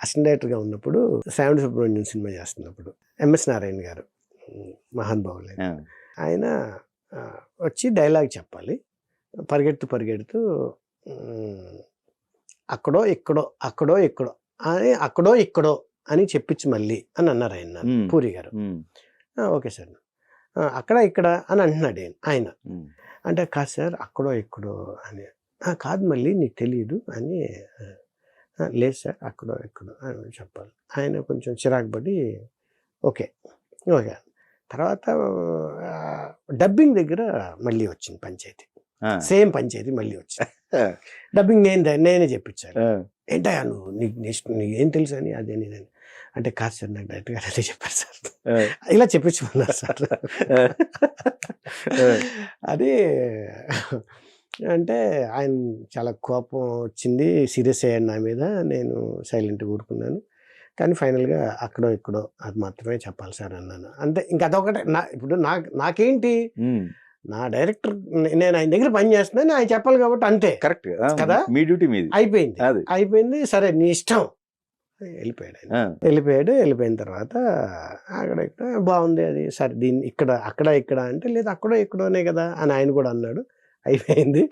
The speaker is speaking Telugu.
అసిస్టెంట్ డైరెక్టర్గా ఉన్నప్పుడు శ్రావణ సుబ్రహ్మణ్యం సినిమా చేస్తున్నప్పుడు ఎంఎస్ నారాయణ గారు మహానుభావులు ఆయన వచ్చి డైలాగ్ చెప్పాలి. పరిగెడుతూ అక్కడో ఇక్కడో అని చెప్పించి మళ్ళీ అని అన్నారు ఆయన పూరి గారు. ఓకే సార్, అక్కడ ఇక్కడ అని అంటున్నాడు ఆయన. అంటే కాదు సార్ అక్కడో ఇక్కడో అని. కాదు మళ్ళీ నీకు తెలియదు అని. లేదు సార్ అక్కడో ఎక్కడో అని చెప్పాలి. ఆయన కొంచెం చిరాకు పడి ఓకే. తర్వాత డబ్బింగ్ దగ్గర మళ్ళీ వచ్చింది పంచాయతీ. సేమ్ పంచాయతీ మళ్ళీ వచ్చింది. డబ్బింగ్ నేనే చెప్పించాను. ఏంటయ్యా నువ్వు నీకు ఏం తెలుసు అని అదే నేనని. అంటే కాదు సార్ నాకు డైరెక్ట్ గారు అదే చెప్పారు సార్, ఇలా చెప్పించుకున్నారు సార్ అది. అంటే ఆయన చాలా కోపం వచ్చింది, సీరియస్ అయ్యాడు నా మీద. నేను సైలెంట్గా ఊరుకున్నాను. కానీ ఫైనల్గా అక్కడో ఇక్కడో అది మాత్రమే చెప్పాలి సార్ అన్నాను. అంటే ఇంకా అదొకటే. ఇప్పుడు నాకేంటి, నా డైరెక్టర్ నేను ఆయన దగ్గర పని చేస్తున్నాను, ఆయన చెప్పాలి కాబట్టి అంతే. కరెక్ట్ కదా, మీ డ్యూటీ మీది. అయిపోయింది సరే నీ ఇష్టం. వెళ్ళిపోయాడు ఆయన. వెళ్ళిపోయిన తర్వాత అక్కడ ఇక్కడ బాగుంది అది సరే, దీన్ని ఇక్కడ అంటే లేదు అక్కడో ఇక్కడోనే కదా అని ఆయన కూడా అన్నాడు. అయిపోయింది.